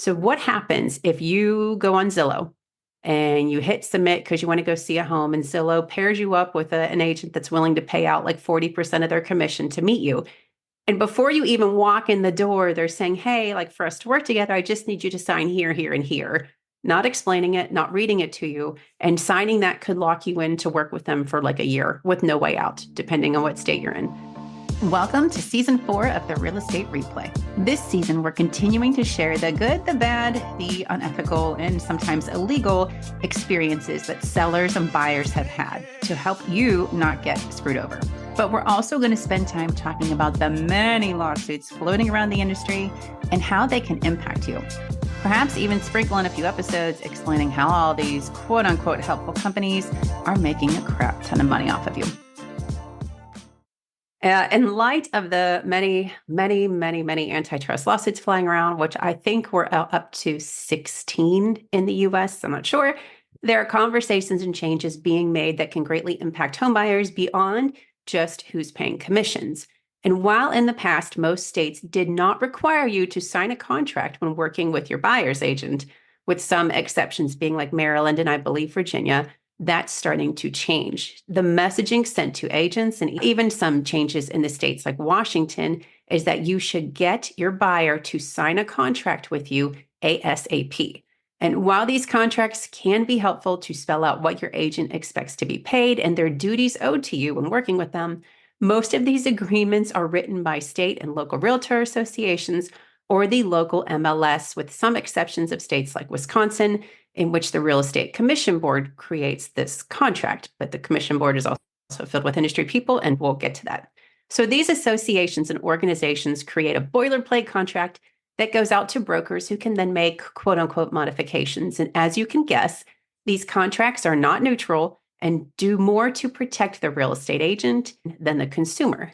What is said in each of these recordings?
So what happens if you go on Zillow and you hit submit because you want to go see a home and Zillow pairs you up with an agent that's willing to pay out like 40% of their commission to meet you? And before you even walk in the door, they're saying, hey, like for us to work together, I just need you to sign here, here, and here. Not explaining it, not reading it to you. And signing that could lock you in to work with them for like a year with no way out, depending on what state you're in. Welcome to season 4 of the Real Estate Replay. This season, we're continuing to share the good, the bad, the unethical, and sometimes illegal experiences that sellers and buyers have had to help you not get screwed over. But we're also going to spend time talking about the many lawsuits floating around the industry and how they can impact you. Perhaps even sprinkle in a few episodes explaining how all these quote unquote helpful companies are making a crap ton of money off of you. In light of the many antitrust lawsuits flying around, which I think we're up to 16 in the US, I'm not sure, there are conversations and changes being made that can greatly impact homebuyers beyond just who's paying commissions. And while in the past, most states did not require you to sign a contract when working with your buyer's agent, with some exceptions being like Maryland and I believe Virginia, that's starting to change. The messaging sent to agents and even some changes in the states like Washington is that you should get your buyer to sign a contract with you ASAP. And while these contracts can be helpful to spell out what your agent expects to be paid and their duties owed to you when working with them, most of these agreements are written by state and local realtor associations or the local MLS, with some exceptions of states like Wisconsin, in which the Real Estate Commission Board creates this contract. But the Commission Board is also filled with industry people, and we'll get to that. So these associations and organizations create a boilerplate contract that goes out to brokers who can then make quote unquote modifications. And as you can guess, these contracts are not neutral and do more to protect the real estate agent than the consumer.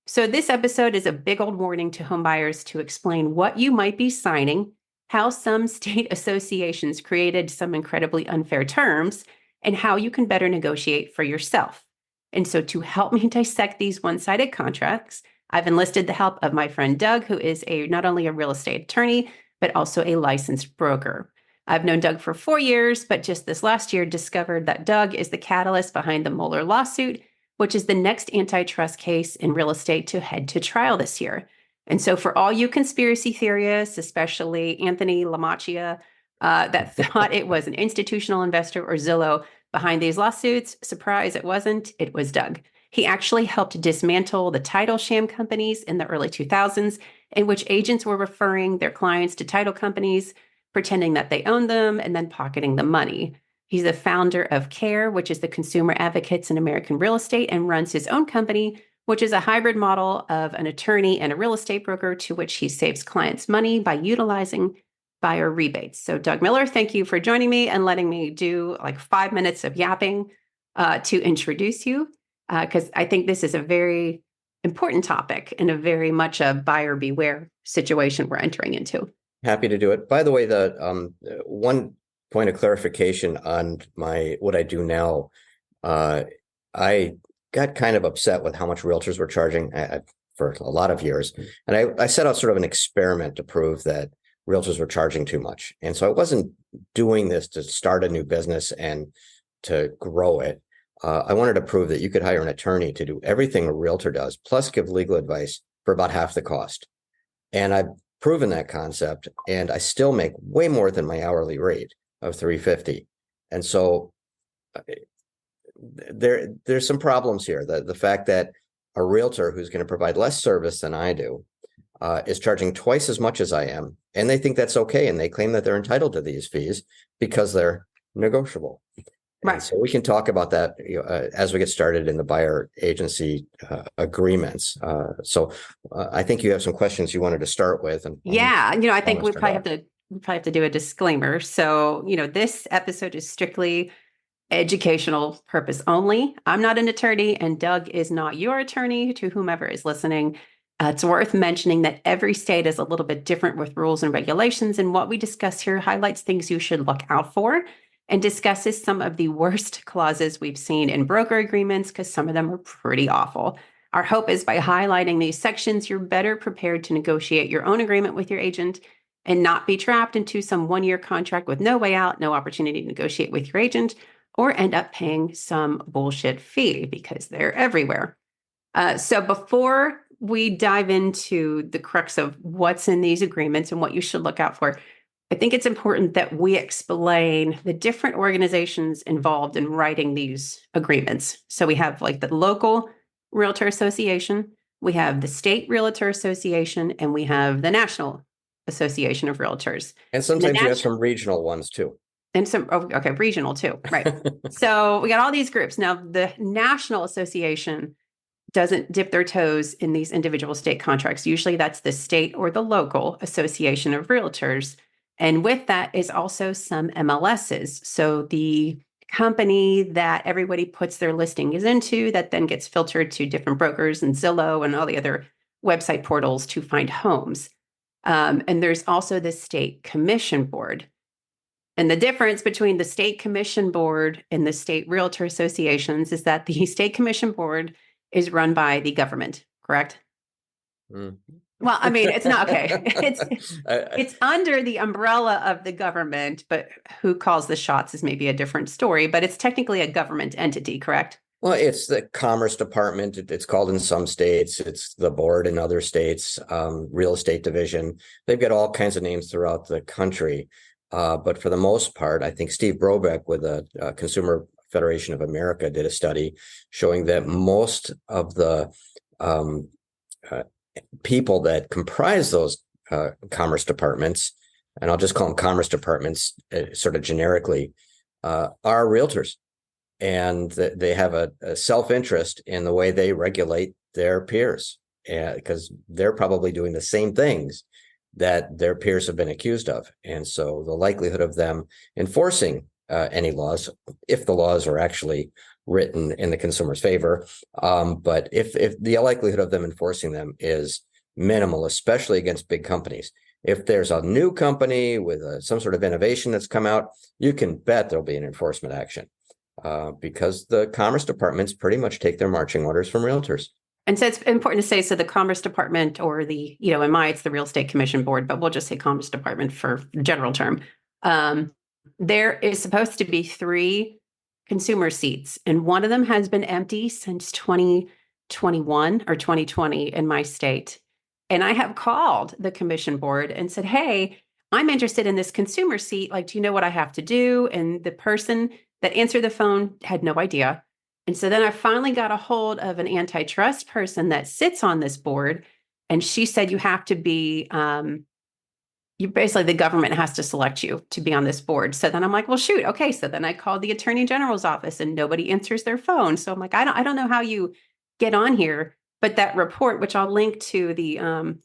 So this episode is a big old warning to homebuyers to explain what you might be signing, how some state associations created some incredibly unfair terms, and how you can better negotiate for yourself. And so to help me dissect these one-sided contracts, I've enlisted the help of my friend Doug, who is not only a real estate attorney, but also a licensed broker. I've known Doug for 4 years, but just this last year discovered that Doug is the catalyst behind the Mueller lawsuit, which is the next antitrust case in real estate to head to trial this year. And so for all you conspiracy theorists, especially Anthony Lamacchia, that thought it was an institutional investor or Zillow behind these lawsuits, surprise, it wasn't. It was Doug. He actually helped dismantle the title sham companies in the early 2000s, in which agents were referring their clients to title companies, pretending that they owned them, and then pocketing the money. He's the founder of CARE, which is the Consumer Advocates in American Real Estate, and runs his own company, which is a hybrid model of an attorney and a real estate broker, to which he saves clients money by utilizing buyer rebates. So Doug Miller, thank you for joining me and letting me do like 5 minutes of yapping to introduce you, because I think this is a very important topic and a very much a buyer beware situation we're entering into. Happy to do it. By the way, the one point of clarification on what I do now, I got kind of upset with how much realtors were charging for a lot of years. And I set out sort of an experiment to prove that realtors were charging too much. And so I wasn't doing this to start a new business and to grow it. I wanted to prove that you could hire an attorney to do everything a realtor does, plus give legal advice for about half the cost. And I've proven that concept, and I still make way more than my hourly rate of $350. And so there's some problems here. The fact that a realtor who's going to provide less service than I do is charging twice as much as I am, and they think that's okay, and they claim that they're entitled to these fees because they're negotiable. Right. And so we can talk about that as we get started in the buyer agency agreements. So I think you have some questions you wanted to start with. And yeah, I think we probably have to do a disclaimer. So, this episode is strictly educational purpose only. I'm not an attorney, and Doug is not your attorney, to whomever is listening. It's worth mentioning that every state is a little bit different with rules and regulations, and what we discuss here highlights things you should look out for and discusses some of the worst clauses we've seen in broker agreements, because some of them are pretty awful. Our hope is by highlighting these sections, you're better prepared to negotiate your own agreement with your agent and not be trapped into some 1-year contract with no way out, no opportunity to negotiate with your agent, or end up paying some bullshit fee because they're everywhere. So before we dive into the crux of what's in these agreements and what you should look out for, I think it's important that we explain the different organizations involved in writing these agreements. So we have like the local Realtor Association, we have the state Realtor Association, and we have the National Association of Realtors. And sometimes you have some regional ones too. And some, okay, regional too, right? So we got all these groups. Now, the National Association doesn't dip their toes in these individual state contracts. Usually that's the state or the local association of realtors. And with that is also some MLSs. So the company that everybody puts their listings into that then gets filtered to different brokers and Zillow and all the other website portals to find homes. And there's also the state commission board. And the difference between the state commission board and the state realtor associations is that the state commission board is run by the government, correct? Well, I mean, it's not okay. It's under the umbrella of the government, but who calls the shots is maybe a different story, but it's technically a government entity, correct? Well, it's the Commerce Department. It's called in some states. It's the board in other states, real estate division. They've got all kinds of names throughout the country. But for the most part, I think Steve Brobeck with the Consumer Federation of America did a study showing that most of the people that comprise those commerce departments, and I'll just call them commerce departments sort of generically, are realtors. And they have a self-interest in the way they regulate their peers, because they're probably doing the same things that their peers have been accused of. And so the likelihood of them enforcing any laws, if the laws are actually written in the consumer's favor, but if the likelihood of them enforcing them is minimal, especially against big companies. If there's a new company with some sort of innovation that's come out, you can bet there'll be an enforcement action because the Commerce Departments pretty much take their marching orders from realtors. And so it's important to say, so the Commerce Department or the, it's the Real Estate Commission Board, but we'll just say Commerce Department for general term. There is supposed to be 3 consumer seats, and one of them has been empty since 2021 or 2020 in my state. And I have called the commission board and said, hey, I'm interested in this consumer seat. Like, do you know what I have to do? And the person that answered the phone had no idea. And so then I finally got a hold of an antitrust person that sits on this board. And she said, you have to be, the government has to select you to be on this board. So then I'm like, well, shoot. Okay. So then I called the attorney general's office and nobody answers their phone. So I'm like, I don't know how you get on here. But that report, which I'll link to the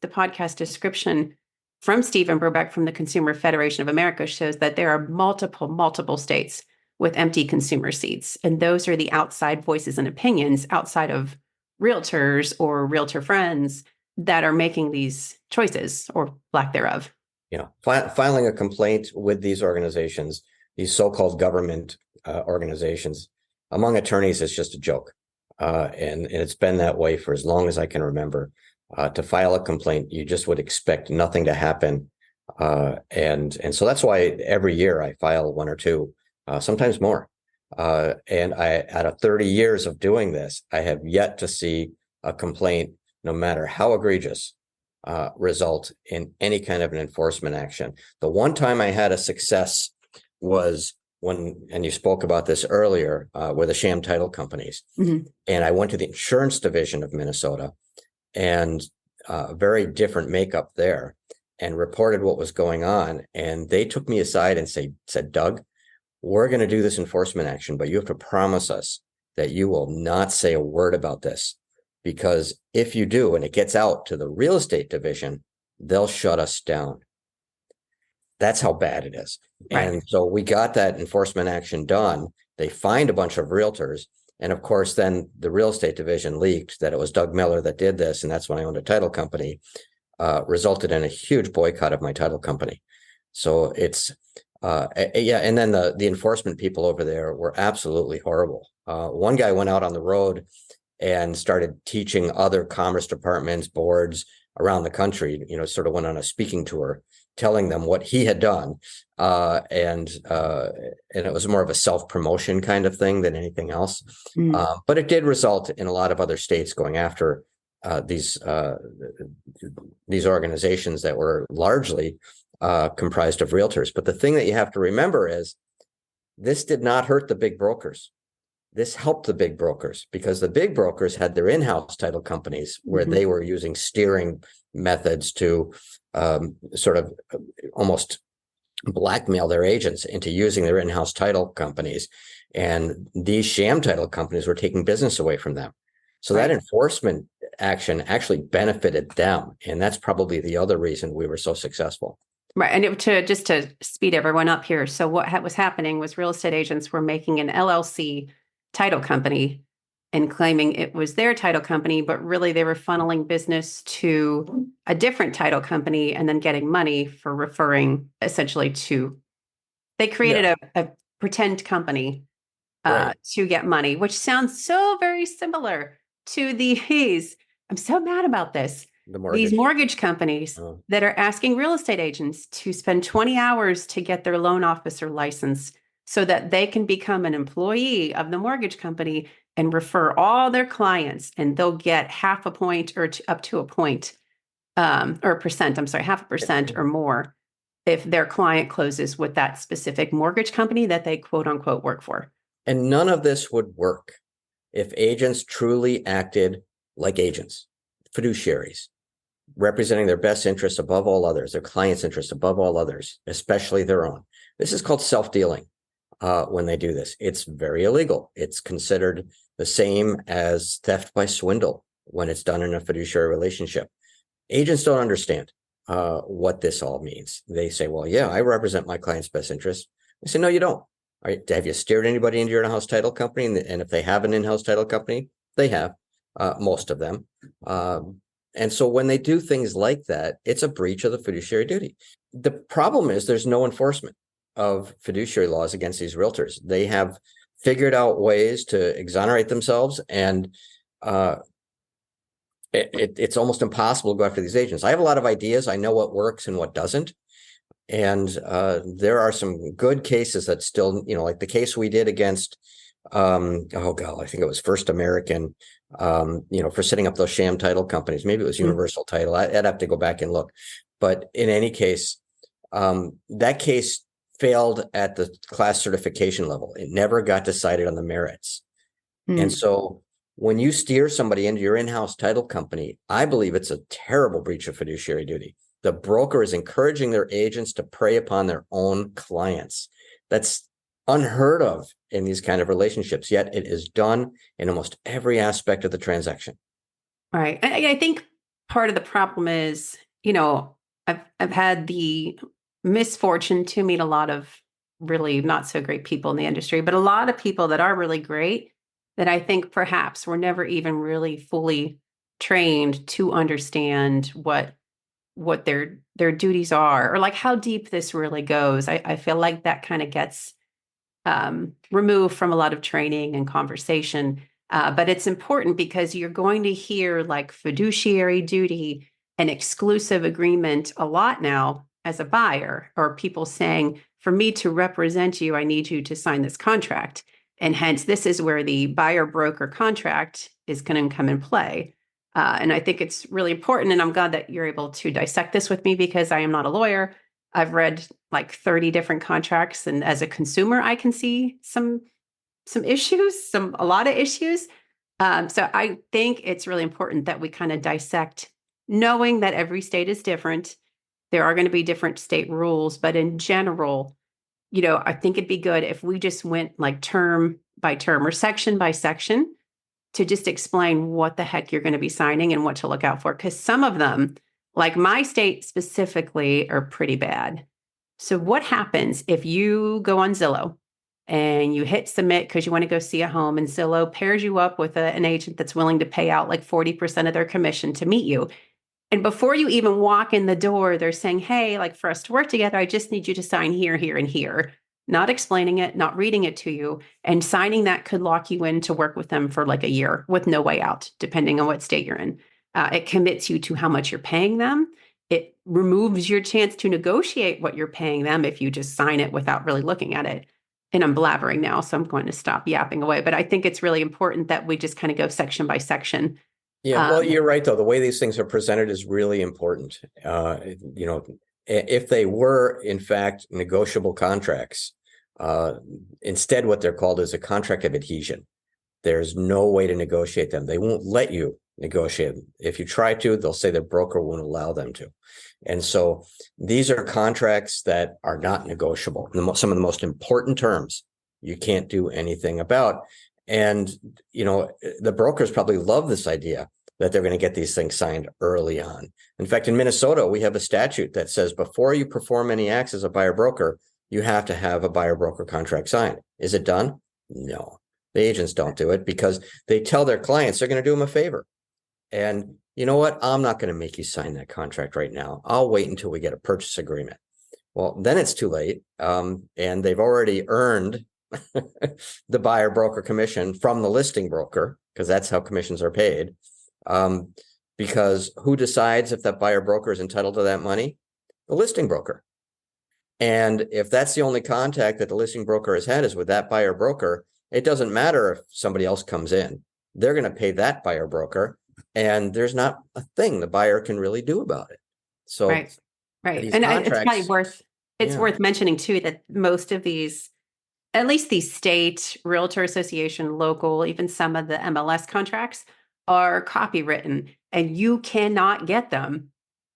podcast description from Stephen Brobeck from the Consumer Federation of America, shows that there are multiple states with empty consumer seats. And those are the outside voices and opinions outside of realtors or realtor friends that are making these choices or lack thereof. Filing a complaint with these organizations, these so-called government organizations, among attorneys is just a joke. And it's been that way for as long as I can remember. To file a complaint, you just would expect nothing to happen. And so that's why every year I file 1 or 2. Sometimes more. And out of 30 years of doing this, I have yet to see a complaint, no matter how egregious, result in any kind of an enforcement action. The one time I had a success was and you spoke about this earlier, with the sham title companies. Mm-hmm. And I went to the insurance division of Minnesota, and a very different makeup there, and reported what was going on. And they took me aside and said, Doug, we're going to do this enforcement action, but you have to promise us that you will not say a word about this, because if you do, and it gets out to the real estate division, they'll shut us down. That's how bad it is. Right. And so we got that enforcement action done. They fined a bunch of realtors. And of course, then the real estate division leaked that it was Doug Miller that did this. And that's when I owned a title company, resulted in a huge boycott of my title company. So it's, and then the enforcement people over there were absolutely horrible. One guy went out on the road and started teaching other commerce departments, boards, around the country, sort of went on a speaking tour telling them what he had done. And it was more of a self-promotion kind of thing than anything else. Mm. But it did result in a lot of other states going after these organizations that were largely comprised of realtors. But the thing that you have to remember is this did not hurt the big brokers. This helped the big brokers because the big brokers had their in-house title companies where they were using steering methods to sort of almost blackmail their agents into using their in-house title companies. And these sham title companies were taking business away from them. So that enforcement action actually benefited them. And that's probably the other reason we were so successful. Right. And just to speed everyone up here. So what was happening was real estate agents were making an LLC title company and claiming it was their title company, but really they were funneling business to a different title company and then getting money for referring essentially to, they created a pretend company to get money, which sounds so very similar to these. I'm so mad about this. These mortgage companies that are asking real estate agents to spend 20 hours to get their loan officer license so that they can become an employee of the mortgage company and refer all their clients, and they'll get half a point or up to a point or a percent, I'm sorry, 0.5% or more if their client closes with that specific mortgage company that they quote unquote work for. And none of this would work if agents truly acted like agents, fiduciaries, representing their best interests above all others, their clients' interests above all others, especially their own. This is called self-dealing when they do this. It's very illegal. It's considered the same as theft by swindle when it's done in a fiduciary relationship. Agents don't understand what this all means. They say, well, yeah, I represent my client's best interests. I say, no, you don't. Have you steered anybody into your in-house title company? And if they have an in-house title company, they have, most of them. And so when they do things like that, it's a breach of the fiduciary duty. The problem is there's no enforcement of fiduciary laws against these realtors. They have figured out ways to exonerate themselves, and it's almost impossible to go after these agents. I have a lot of ideas. I know what works and what doesn't. And there are some good cases that still, like the case we did against, I think it was First American, for setting up those sham title companies. Maybe it was Universal Title. I'd have to go back and look. But in any case, that case failed at the class certification level. It never got decided on the merits. And so when you steer somebody into your in-house title company, I believe it's a terrible breach of fiduciary duty. The broker is encouraging their agents to prey upon their own clients. That's unheard of in these kind of relationships, yet it is done in almost every aspect of the transaction. Right. I think part of the problem is, I've had the misfortune to meet a lot of really not so great people in the industry, but a lot of people that are really great that I think perhaps were never even really fully trained to understand what their duties are, or like how deep this really goes. I feel like that kind of gets removed from a lot of training and conversation. But it's important because you're going to hear like fiduciary duty and exclusive agreement a lot now as a buyer, or people saying, for me to represent you, I need you to sign this contract. And hence, this is where the buyer-broker contract is going to come in play. And I think it's really important. And I'm glad that you're able to dissect this with me because I am not a lawyer. I've read like 30 different contracts. And as a consumer, I can see some issues, a lot of issues. So I think it's really important that we kind of dissect, knowing that every state is different. There are going to be different state rules, but in general, I think it'd be good if we just went like term by term or section by section to just explain what the heck you're going to be signing and what to look out for. Because some of them, like my state specifically, are pretty bad. So what happens if you go on Zillow and you hit submit because you want to go see a home, and Zillow pairs you up with an agent that's willing to pay out like 40% of their commission to meet you? And before you even walk in the door, they're saying, hey, like for us to work together, I just need you to sign here, here, and here. Not explaining it, not reading it to you. And signing that could lock you in to work with them for like a year with no way out, depending on what state you're in. It commits you to how much you're paying them. It removes your chance to negotiate what you're paying them if you just sign it without really looking at it. And I'm blabbering now, so I'm going to stop yapping away. But I think it's really important that we just kind of go section by section. Yeah, well, you're right, though. The way these things are presented is really important. If they were, in fact, negotiable contracts, instead what they're called is a contract of adhesion. There's no way to negotiate them. They won't let you negotiate them. If you try to, they'll say the broker won't allow them to. And so these are contracts that are not negotiable. Some of the most important terms you can't do anything about. And, the brokers probably love this idea that they're going to get these things signed early on. In fact, in Minnesota, we have a statute that says before you perform any acts as a buyer broker, you have to have a buyer broker contract signed. Is it done? No. The agents don't do it because they tell their clients they're going to do them a favor. And you know what? I'm not going to make you sign that contract right now. I'll wait until we get a purchase agreement. Well, then it's too late. And they've already earned the buyer broker commission from the listing broker, because that's how commissions are paid. Because who decides if that buyer broker is entitled to that money? The listing broker. And if that's the only contact that the listing broker has had is with that buyer broker, it doesn't matter if somebody else comes in. They're going to pay that buyer broker, and there's not a thing the buyer can really do about it. So, right. And it's probably worth mentioning too that most of these, at least these state, realtor association, local, even some of the MLS contracts are copywritten, and you cannot get them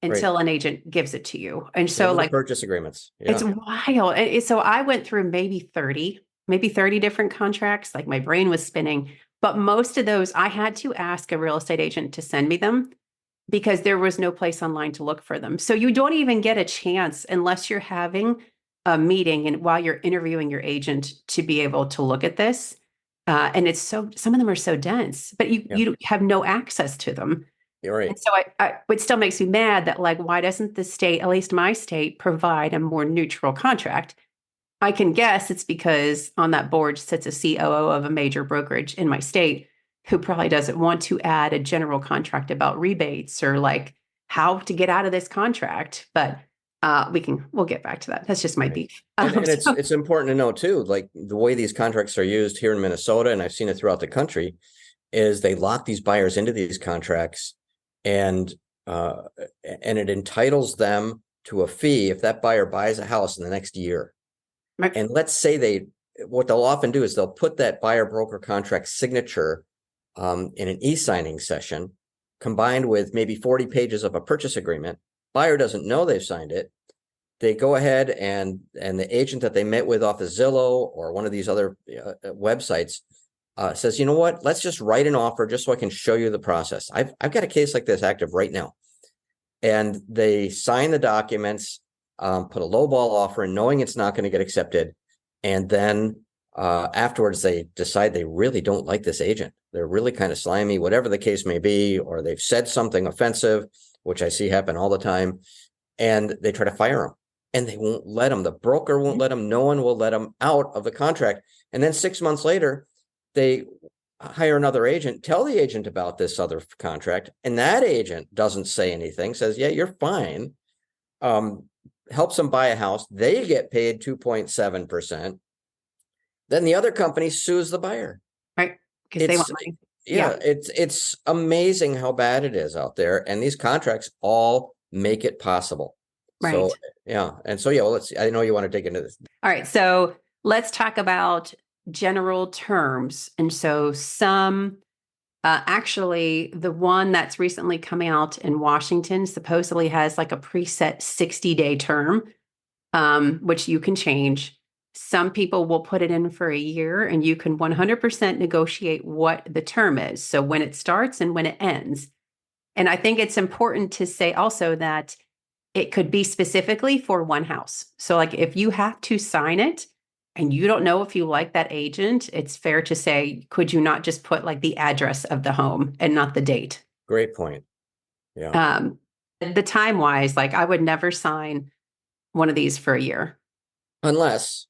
until an agent gives it to you. And so like purchase agreements. Yeah. It's wild. So I went through maybe 30 different contracts. Like my brain was spinning, but most of those I had to ask a real estate agent to send me them because there was no place online to look for them. So you don't even get a chance unless you're having a meeting and while you're interviewing your agent to be able to look at this. And it's some of them are so dense, but you have no access to them. You're right. And so it still makes me mad that like, why doesn't the state, at least my state, provide a more neutral contract? I can guess it's because on that board sits a COO of a major brokerage in my state who probably doesn't want to add a general contract about rebates or like how to get out of this contract. But we'll get back to that. That's just my beef. And it's important to know too, like the way these contracts are used here in Minnesota, and I've seen it throughout the country, is they lock these buyers into these contracts, and it entitles them to a fee if that buyer buys a house in the next year. Right. And let's say what they'll often do is they'll put that buyer broker contract signature in an e-signing session combined with maybe 40 pages of a purchase agreement. Buyer doesn't know they've signed it. They go ahead and the agent that they met with off of Zillow or one of these other websites says, you know what, let's just write an offer just so I can show you the process. I've got a case like this active right now. And they sign the documents, put a lowball offer in knowing it's not going to get accepted. And then afterwards, they decide they really don't like this agent. They're really kind of slimy, whatever the case may be, or they've said something offensive, which I see happen all the time. And they try to fire them. And they won't let them. The broker won't let them. No one will let them out of the contract. And then 6 months later, they hire another agent, tell the agent about this other contract. And that agent doesn't say anything, says, yeah, you're fine. Helps them buy a house. They get paid 2.7%. Then the other company sues the buyer. Right. Because they want money. Yeah, it's amazing how bad it is out there. And these contracts all make it possible. Right. So, yeah. And so, yeah, well, I know you want to dig into this. All right. So let's talk about general terms. And so actually the one that's recently coming out in Washington supposedly has like a preset 60-day term, which you can change. Some people will put it in for a year and you can 100% negotiate what the term is. So when it starts and when it ends. And I think it's important to say also that it could be specifically for one house. So like if you have to sign it and you don't know if you like that agent, it's fair to say, could you not just put like the address of the home and not the date? Great point. Yeah. The time wise, like I would never sign one of these for a year. Unless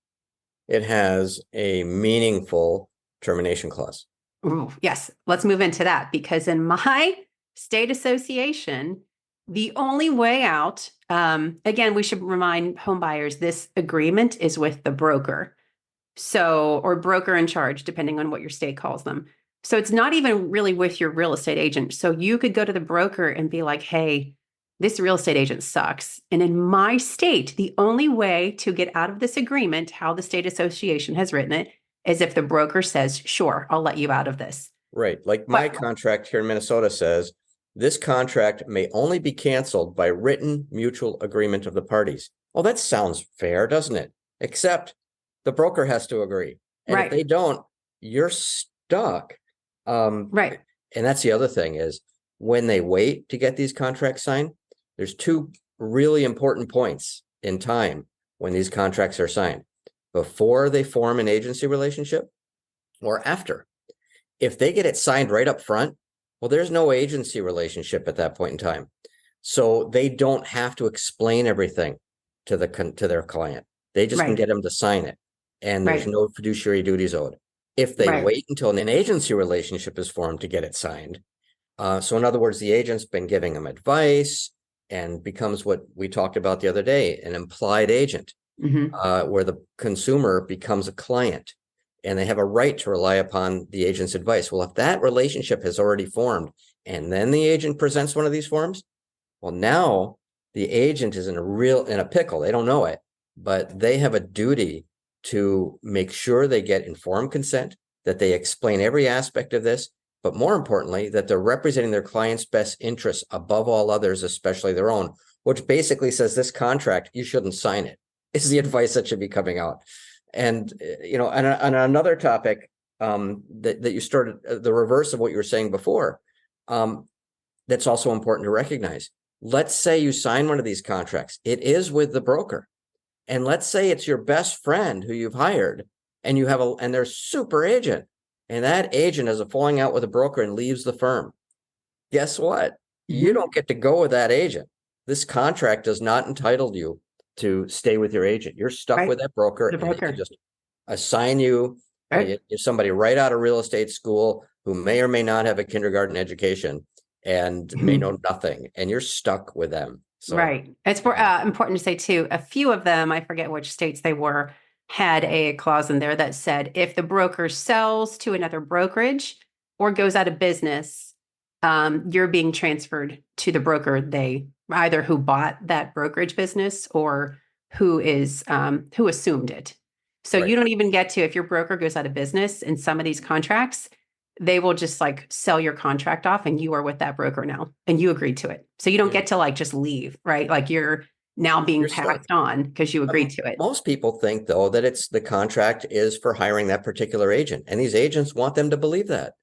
it has a meaningful termination clause. Ooh, yes. Let's move into that because in my state association, the only way out, again, we should remind home buyers this agreement is with the broker. So, or broker in charge, depending on what your state calls them. So it's not even really with your real estate agent. So you could go to the broker and be like, hey, this real estate agent sucks. And in my state, the only way to get out of this agreement, how the state association has written it, is if the broker says, sure, I'll let you out of this. Right. Like my contract here in Minnesota says, this contract may only be canceled by written mutual agreement of the parties. Well, that sounds fair, doesn't it? Except the broker has to agree. And if they don't, you're stuck. Right. And that's the other thing is when they wait to get these contracts signed, there's two really important points in time when these contracts are signed: before they form an agency relationship or after. If they get it signed right up front, well, there's no agency relationship at that point in time. So they don't have to explain everything to their client. They just can get them to sign it. And there's no fiduciary duties owed. If they wait until an agency relationship is formed to get it signed. So in other words, the agent's been giving them advice and becomes what we talked about the other day, an implied agent, where the consumer becomes a client and they have a right to rely upon the agent's advice. Well, if that relationship has already formed and then the agent presents one of these forms, well, now the agent is in a pickle. They don't know it, but they have a duty to make sure they get informed consent, that they explain every aspect of this, but more importantly, that they're representing their client's best interests above all others, especially their own, which basically says this contract, you shouldn't sign it. Is the advice that should be coming out. And, on another topic that you started, the reverse of what you were saying before, that's also important to recognize. Let's say you sign one of these contracts. It is with the broker. And let's say it's your best friend who you've hired and and they're super agent. And that agent has a falling out with a broker and leaves the firm. Guess what? You don't get to go with that agent. This contract does not entitle you to stay with your agent. You're stuck with that broker, and they can just assign you somebody right out of real estate school who may or may not have a kindergarten education and may know nothing, and you're stuck with them. So, It's important to say too, a few of them, I forget which states they were, had a clause in there that said if the broker sells to another brokerage or goes out of business, you're being transferred to the broker either who bought that brokerage business or who assumed it. So you don't even get to, if your broker goes out of business in some of these contracts, they will just like sell your contract off and you are with that broker now and you agreed to it. So you don't get to like just leave, right? Like you're now being passed on because you agreed to it. Most people think though that the contract is for hiring that particular agent, and these agents want them to believe that,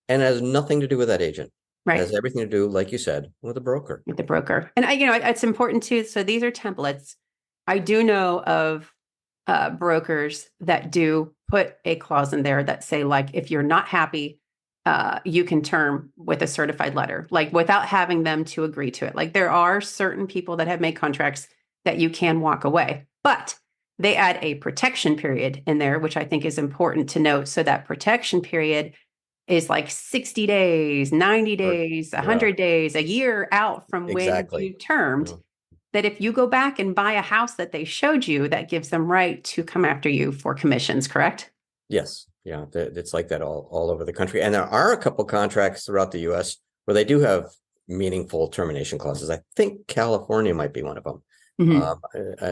and it has nothing to do with that agent. It has everything to do, like you said, with the broker. With the broker. And it's important too. So these are templates. I do know of brokers that do put a clause in there that say, like, if you're not happy, you can term with a certified letter, like without having them to agree to it. Like there are certain people that have made contracts that you can walk away, but they add a protection period in there, which I think is important to note. So that protection period is like 60 days, 90 days, 100 days, a year out from when you termed. That if you go back and buy a house that they showed you, that gives them right to come after you for commissions, correct? Yes. Yeah. It's like that all over the country. And there are a couple contracts throughout the US where they do have meaningful termination clauses. I think California might be one of them.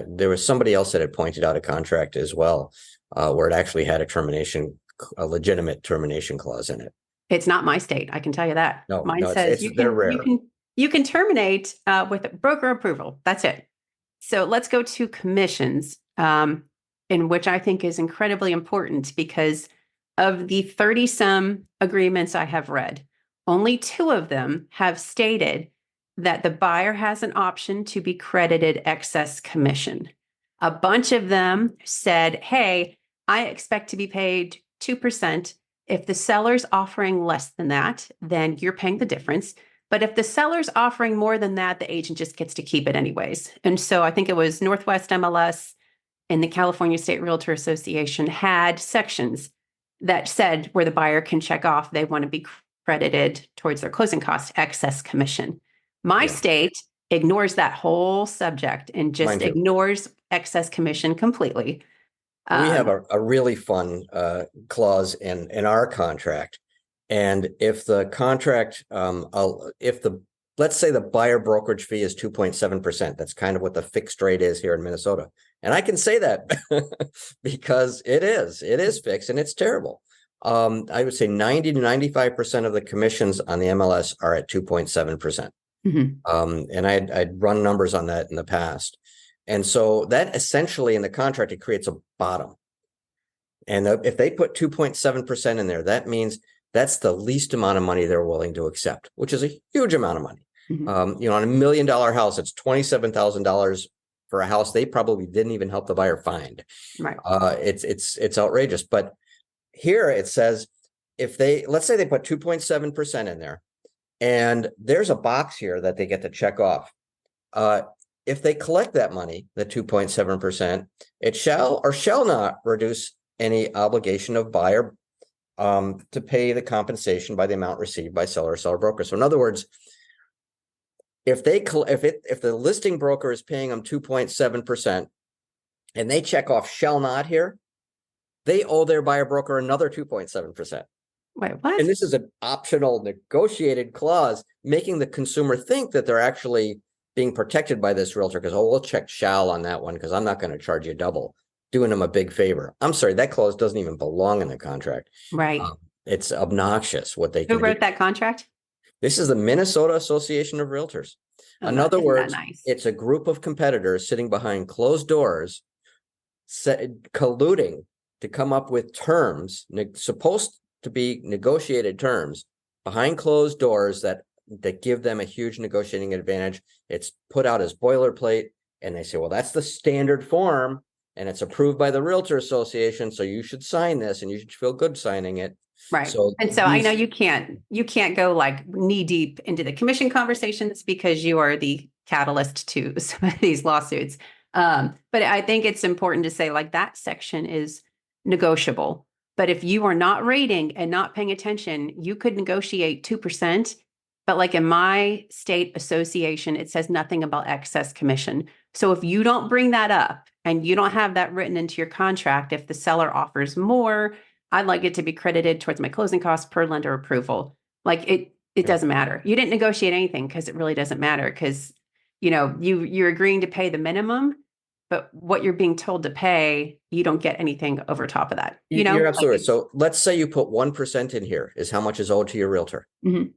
There was somebody else that had pointed out a contract as well, where it actually had a legitimate termination clause in it. It's not my state. I can tell you that. No, mine says they're rare. You can terminate with broker approval. That's it. So let's go to commissions, in which I think is incredibly important because of the 30-some agreements I have read, only 2 of them have stated that the buyer has an option to be credited excess commission. A bunch of them said, hey, I expect to be paid 2%. If the seller's offering less than that, then you're paying the difference. But if the seller's offering more than that, the agent just gets to keep it anyways. And so I think it was Northwest MLS and the California State Realtor Association had sections that said where the buyer can check off they want to be credited towards their closing cost excess commission. My Yeah, state ignores that whole subject and mine just too. ignores excess commission completely. We have Um, a really fun clause in our contract. And if the contract, if the, let's say the buyer brokerage fee is 2.7%, that's kind of what the fixed rate is here in Minnesota. And I can say that because it is fixed and it's terrible. I would say 90 to 95% of the commissions on the MLS are at 2.7%. mhm. And I'd run numbers on that in the past. And so that essentially in the contract, it creates a bottom. And if they put 2.7% in there, that means that's the least amount of money they're willing to accept, which is a huge amount of money. Mhm. On $1 million house, it's $27,000 for a house they probably didn't even help the buyer find. Right. It's outrageous. But here it says if they, let's say they put 2.7% in there, and there's a box here that they get to check off. If they collect that money, the 2.7%, it shall or shall not reduce any obligation of buyer to pay the compensation by the amount received by seller or seller broker. So in other words, if the listing broker is paying them 2.7% and they check off shall not here, they owe their buyer broker another 2.7%. Wait, what? And this is an optional negotiated clause, making the consumer think that they're actually being protected by this realtor because, oh, we'll check shall on that one because I'm not going to charge you double, doing them a big favor. I'm sorry, that clause doesn't even belong in the contract. Right. It's obnoxious what they Who can wrote do. that contract? This is the Minnesota Association of Realtors. Oh, In other isn't that words, nice? it's a group of competitors sitting behind closed doors, colluding to come up with terms, supposed to be negotiated terms behind closed doors that give them a huge negotiating advantage. It's put out as boilerplate, and they say, well, that's the standard form, and it's approved by the Realtor Association, so you should sign this, and you should feel good signing it. Right. So And so I know you can't go like knee deep into the commission conversations because you are the catalyst to some of these lawsuits. But I think it's important to say like that section is negotiable. But if you are not rating and not paying attention, you could negotiate 2%. But like in my state association, it says nothing about excess commission. So if you don't bring that up and you don't have that written into your contract, if the seller offers more, I'd like it to be credited towards my closing costs per lender approval. Like it doesn't matter. You didn't negotiate anything because it really doesn't matter because you're agreeing to pay the minimum, but what you're being told to pay, you don't get anything over top of that. you're Like absolutely right. So let's say you put 1% in here is how much is owed to your realtor. Mhm.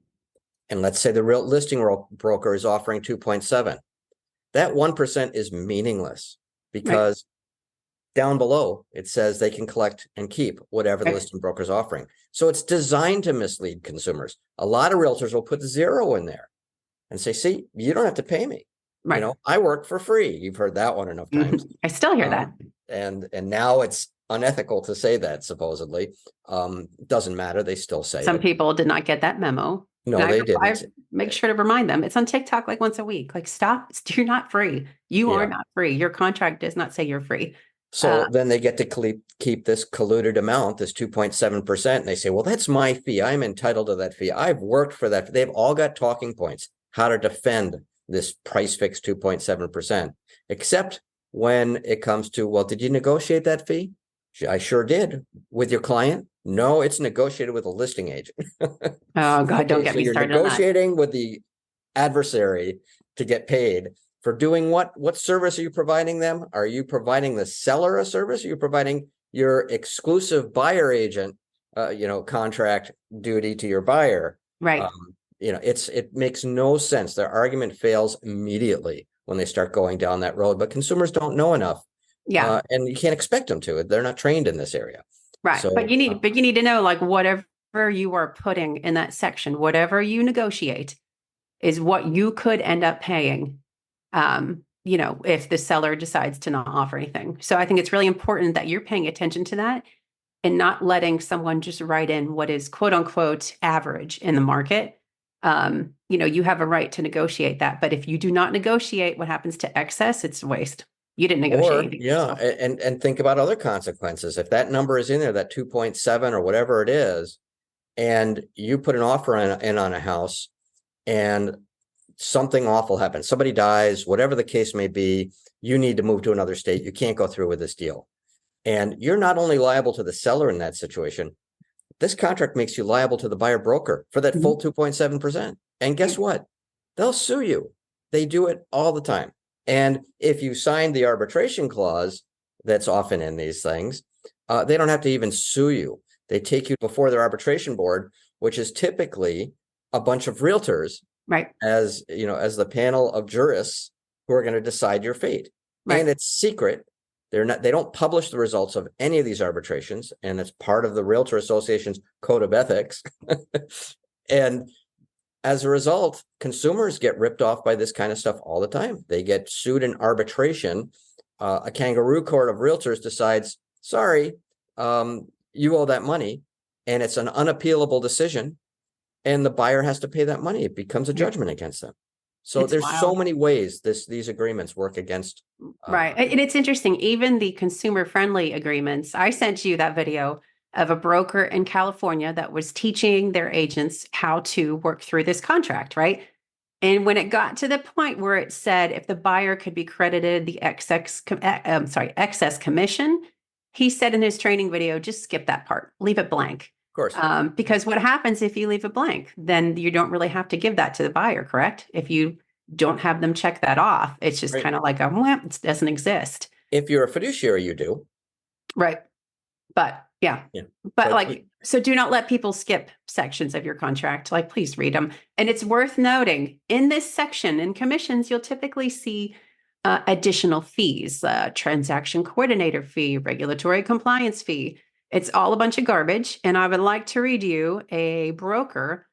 And let's say the real listing broker is offering 2.7. That 1% is meaningless Right. because down below, it says they can collect and keep whatever the Right. listing broker is offering. So it's designed to mislead consumers. A lot of realtors will put 0 in there and say, see, you don't have to pay me. Right. I work for free. You've heard that one enough times. I still hear that. And now it's unethical to say that, supposedly. Doesn't matter. They still say Some it. people did not get that memo. No, And they I didn't. make sure to remind them. It's on TikTok like once a week. Like, stop. You're not free. You are Yeah. not free. Your contract does not say you're free. So then they get to keep this colluded amount, this 2.7%. And they say, well, that's my fee. I'm entitled to that fee. I've worked for that. They've all got talking points, how to defend this price fixed 2.7%, except when it comes to, well, did you negotiate that fee? I sure did. With your client? No, it's negotiated with a listing agent. Oh God, don't Okay, get so me you're started on that. negotiating with the adversary to get paid for doing what? What service are you providing them? Are you providing the seller a service? Are you providing your exclusive buyer agent, contract duty to your buyer? Right. It makes no sense. Their argument fails immediately when they start going down that road, but consumers don't know enough. Yeah. And you can't expect them to. They're not trained in this area. Right. So, But you need to know like whatever you are putting in that section, whatever you negotiate is what you could end up paying. If the seller decides to not offer anything. So I think it's really important that you're paying attention to that and not letting someone just write in what is quote unquote average in the market. You have a right to negotiate that. But if you do not negotiate what happens to excess, it's a waste. You didn't negotiate anything. Yeah, and think about other consequences. If that number is in there, that 2.7 or whatever it is, and you put an offer in on a house, and something awful happens. Somebody dies, whatever the case may be, you need to move to another state. You can't go through with this deal. And you're not only liable to the seller in that situation, this contract makes you liable to the buyer broker for that full 2.7%. And guess what? They'll sue you. They do it all the time. And if you sign the arbitration clause that's often in these things, they don't have to even sue you. They take you before their arbitration board, which is typically a bunch of realtors, Right. as you know, as the panel of jurists who are going to decide your fate. Right. And it's secret. They don't publish the results of any of these arbitrations, and it's part of the Realtor Association's code of ethics. And as a result, consumers get ripped off by this kind of stuff all the time. They get sued in arbitration. A kangaroo court of realtors decides, sorry, you owe that money, and it's an unappealable decision, and the buyer has to pay that money. It becomes a judgment against them. So It's there's wild. so many ways these agreements work against. Right. And it's interesting, even the consumer friendly agreements. I sent you that video of a broker in California that was teaching their agents how to work through this contract, right? And when it got to the point where it said if the buyer could be credited the excess commission, he said in his training video, just skip that part, leave it blank. Of course. Because what happens if you leave it blank? Then you don't really have to give that to the buyer, correct? If you don't have them check that off, it's just kind of like it doesn't exist. If you're a fiduciary, you do. Right. But yeah. But so do not let people skip sections of your contract. Like, please read them. And it's worth noting in this section in commissions, you'll typically see additional fees, transaction coordinator fee, regulatory compliance fee. It's all a bunch of garbage. And I would like to read you a broker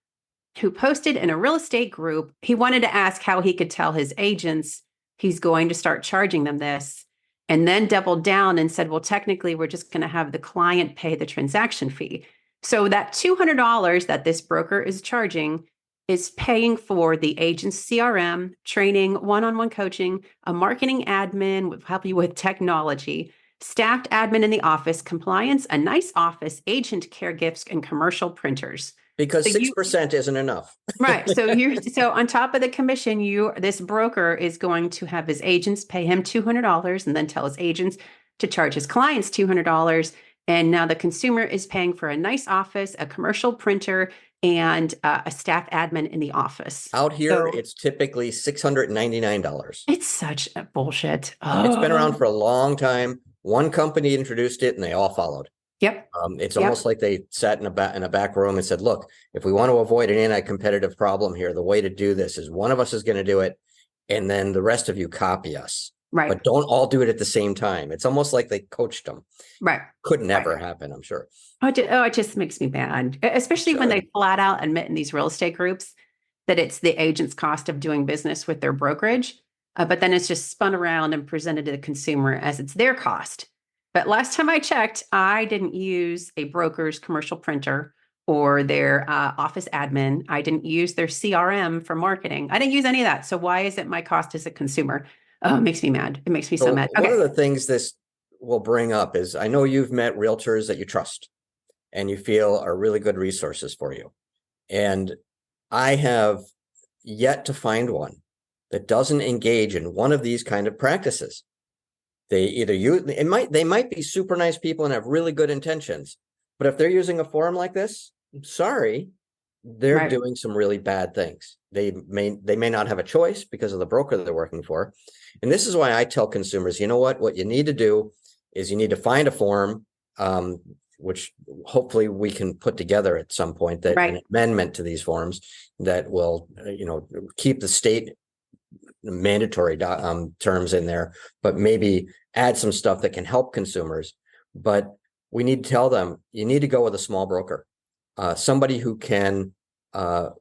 who posted in a real estate group. He wanted to ask how he could tell his agents he's going to start charging them this, and then doubled down and said, well, technically, we're just going to have the client pay the transaction fee. So that $200 that this broker is charging is paying for the agent's CRM, training, one-on-one coaching, a marketing admin will help you with technology, staffed admin in the office, compliance, a nice office, agent care gifts, and commercial printers. Because 6% isn't enough. Right. So on top of the commission, this broker is going to have his agents pay him $200 and then tell his agents to charge his clients $200. And now the consumer is paying for a nice office, a commercial printer, and a staff admin in the office. Out here, it's typically $699. It's such a bullshit. It's been around for a long time. One company introduced it and they all followed. Yep. It's almost like they sat in a back room and said, look, if we want to avoid an anti-competitive problem here, the way to do this is one of us is going to do it, and then the rest of you copy us. Right. But don't all do it at the same time. It's almost like they coached them. Right. Could never happen, I'm sure. It just makes me mad, especially when they flat out admit in these real estate groups that it's the agent's cost of doing business with their brokerage. But then it's just spun around and presented to the consumer as it's their cost. But last time I checked, I didn't use a broker's commercial printer or their office admin. I didn't use their CRM for marketing. I didn't use any of that. So why is it my cost as a consumer? Oh, it makes me mad. It makes me so mad. One of the things this will bring up is I know you've met realtors that you trust and you feel are really good resources for you. And I have yet to find one that doesn't engage in one of these kind of practices. They might be super nice people and have really good intentions, but if they're using a forum like this, I'm sorry, they're doing some really bad things. They may not have a choice because of the broker they're working for. And this is why I tell consumers, you know what you need to do is you need to find a forum, which hopefully we can put together at some point, that an amendment to these forums that will, keep the state mandatory terms in there, but maybe add some stuff that can help consumers. But we need to tell them, you need to go with a small broker, somebody who can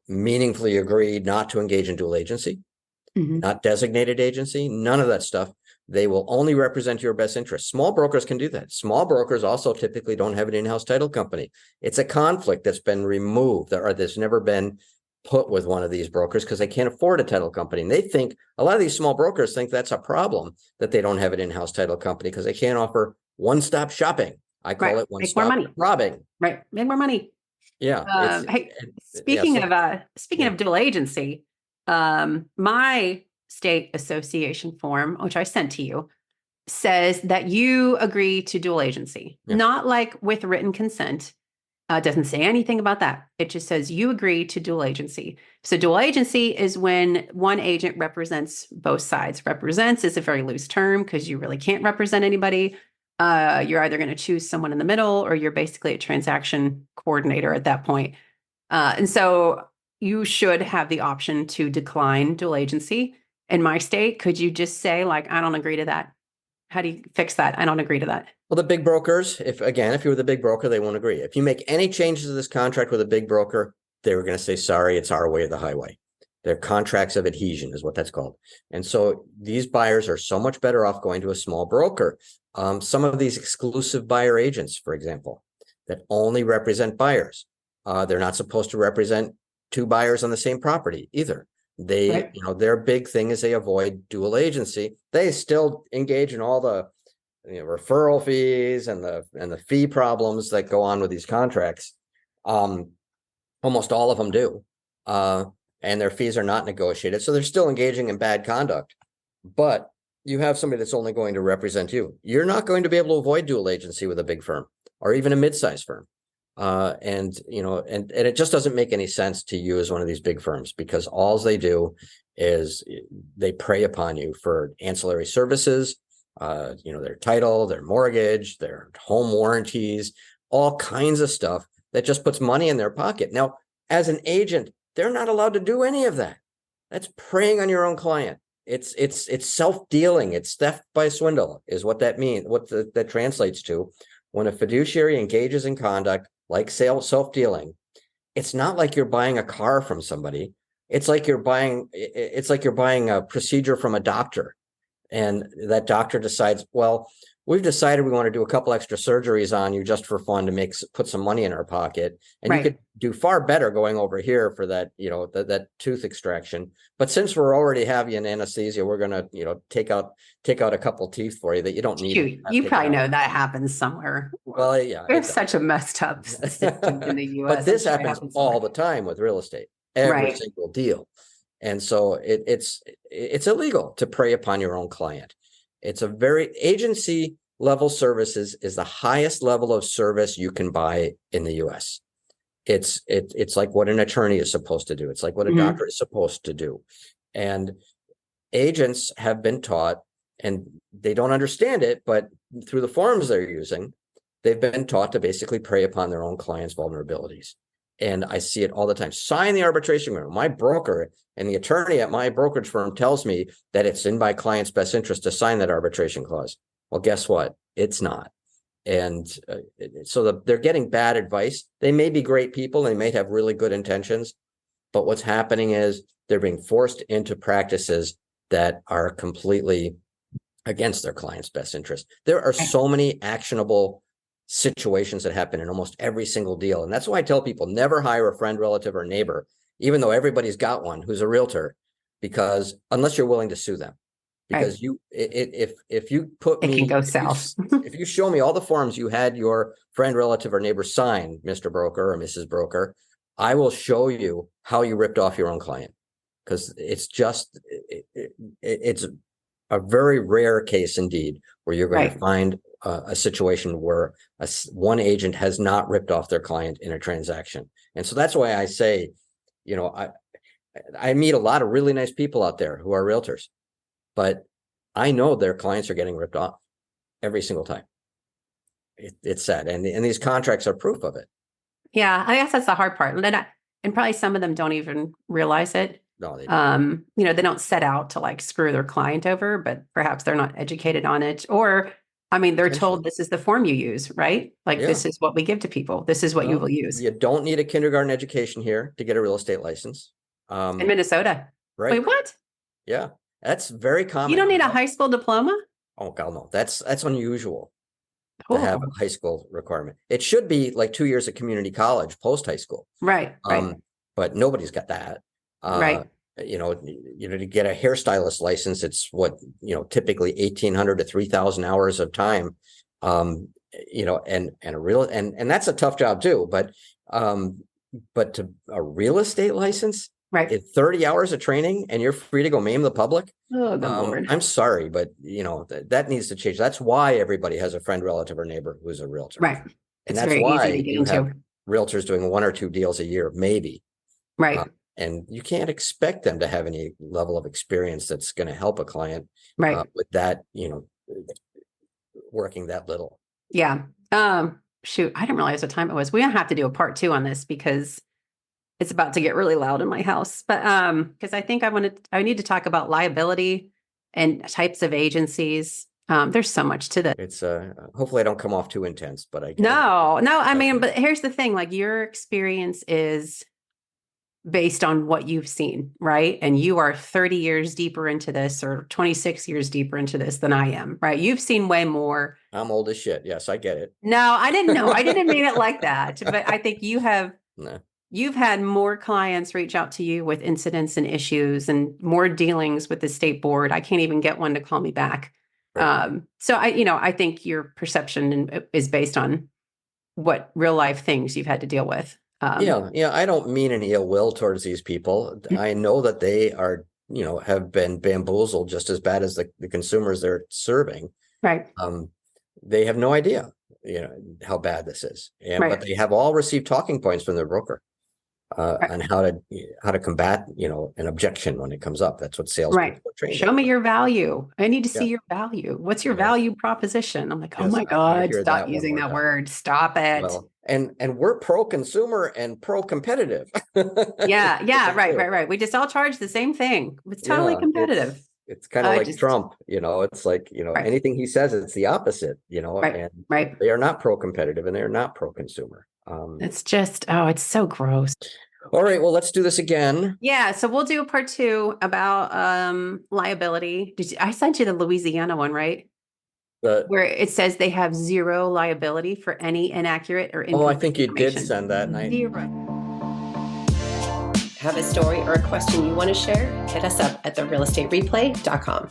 meaningfully agree not to engage in dual agency, not designated agency, none of that stuff. They will only represent your best interest. Small brokers can do that. Small brokers also typically don't have an in-house title company. It's a conflict that's been removed, or that's never been put with one of these brokers because they can't afford a title company. And they think, a lot of these small brokers think that's a problem that they don't have an in-house title company because they can't offer one-stop shopping. I call it one-stop robbing. Right. Make more money. Yeah, Hey, yeah. So speaking yeah, of dual agency, my state association form, which I sent to you, says that you agree to dual agency, yeah. not like with written consent. It doesn't say anything about that. It just says you agree to dual agency. So dual agency is when one agent represents both sides. Represents is a very loose term because you really can't represent anybody. You're either going to choose someone in the middle or you're basically a transaction coordinator at that point. And so you should have the option to decline dual agency. In my state, could you just say, like, I don't agree to that? How do you fix that? I don't agree to that. Well, the big brokers, if you were the big broker, they won't agree. If you make any changes to this contract with a big broker, they were going to say, sorry, it's our way or the highway. Their contracts of adhesion is what that's called. And so these buyers are so much better off going to a small broker. Some of these exclusive buyer agents, for example, that only represent buyers, they're not supposed to represent two buyers on the same property either. Right. Their big thing is they avoid dual agency. They still engage in all the referral fees and the fee problems that go on with these contracts. Almost all of them do. And their fees are not negotiated. So they're still engaging in bad conduct. But you have somebody that's only going to represent you. You're not going to be able to avoid dual agency with a big firm or even a mid-sized firm. And it just doesn't make any sense to use one of these big firms because all they do is they prey upon you for ancillary services, their title, their mortgage, their home warranties, all kinds of stuff that just puts money in their pocket. Now, as an agent, they're not allowed to do any of that. That's preying on your own client. It's self-dealing. It's theft by swindle is what that means, that translates to. When a fiduciary engages in conduct like self-dealing, it's not like you're buying a car from somebody. It's like you're buying a procedure from a doctor. And that doctor decides, well, we've decided we want to do a couple extra surgeries on you just for fun to put some money in our pocket. And you Right. could do far better going over here for that, that tooth extraction. But since we're already have you in anesthesia, we're going to, take out a couple teeth for you that you don't need to Shoot, have you taken probably out. know that happens somewhere. Well, yeah, There's it such a messed up system in the but US. I'm this sure it happens happens all somewhere. the time with real estate, every Right. single deal. And so it's illegal to prey upon your own client. It's a very agency level services is the highest level of service you can buy in the US. It's like what an attorney is supposed to do. It's like what a Mhm. doctor is supposed to do. And agents have been taught, and they don't understand it, but through the forms they're using, they've been taught to basically prey upon their own clients' vulnerabilities. And I see it all the time. Sign the arbitration agreement. My broker and the attorney at my brokerage firm tells me that it's in my client's best interest to sign that arbitration clause. Well, guess what? It's not. And so they're getting bad advice. They may be great people. They may have really good intentions. But what's happening is they're being forced into practices that are completely against their client's best interest. There are so many actionable situations that happen in almost every single deal. And that's why I tell people never hire a friend, relative, or neighbor, even though everybody's got one who's a realtor, because unless you're willing to sue them. Right. Because if you put It can me, go south. if you show me all the forms you had your friend, relative, or neighbor sign, Mr. Broker or Mrs. Broker, I will show you how you ripped off your own client. Because it's a very rare case indeed where you're going to Right. find a situation where one agent has not ripped off their client in a transaction. And so that's why I say, I meet a lot of really nice people out there who are realtors, but I know their clients are getting ripped off every single time. It's sad. And these contracts are proof of it. Yeah, I guess that's the hard part. And probably some of them don't even realize it. No, they don't. They don't set out to like screw their client over, but perhaps they're not educated on it. Or, I mean, they're Potentially. told this is the form you use, right? Like Yeah. this is what we give to people. This is what you Well, will use. you don't need a kindergarten education here to get a real estate license. In Minnesota. Right. Wait, what? Yeah. That's very You common. don't need a high school diploma? Oh, God, no. That's unusual to have Oh, a high school requirement. It should be like 2 years of community college post high school. right, right, But nobody's got that. Uh, right. to get a hairstylist license, it's what, typically 1,800 to 3,000 hours of time. and a real, and that's a tough job too, but to a real estate license, Right. it's 30 hours of training and you're free to go maim the public. Oh, good Lord. I'm sorry, but that needs to change. That's why everybody has a friend, relative, or neighbor who's a realtor. Right. And It's that's very why easy to get you have into. realtors doing 1 or 2 deals a year, maybe. Right. And you can't expect them to have any level of experience that's going to help a client Right. with that, working that little. Yeah. Shoot, I didn't realize what time it was. We don't have to do a part 2 on this because it's about to get really loud in my house. But because I think I need to talk about liability and types of agencies. There's so much to this. It's hopefully I don't come off too intense, but No, I mean, but here's the thing, like your experience is based on what you've seen, right? And you are 30 years deeper into this or 26 years deeper into this than I am, right? You've seen way more. I'm old as shit. Yes, I get it. No, I didn't know. I didn't mean it like that. But I think No. you've had more clients reach out to you with incidents and issues and more dealings with the state board. I can't even get one to call me back. Right. So I think your perception is based on what real life things you've had to deal with. Yeah. I don't mean any ill will towards these people. I know that they are, have been bamboozled just as bad as the consumers they're serving. Right. They have no idea, how bad this is, Right. but they have all received talking points from their broker Right. on how to combat, an objection when it comes up. That's what sales Right. people are trained Show in. me your value. I need to see Yeah. your value. What's your Yes. value proposition? I'm like, oh Yes, my I God, hear stop that one using more that time. word. Stop it. Well, and we're pro-consumer and pro-competitive. Yeah. Right. We just all charge the same thing. It's totally Yeah, competitive. it's kind of I like just Trump, it's like, Right. anything he says, it's the opposite, Right. and Right. they are not pro-competitive and they're not pro-consumer. It's just, it's so gross. All right, well, let's do this again. Yeah. So we'll do a part 2 about liability. I sent you the Louisiana one, right? Where it says they have 0 liability for any inaccurate or I incomplete think you did information. send that. And 0. Have a story or a question you want to share? Hit us up at therealestatereplay.com.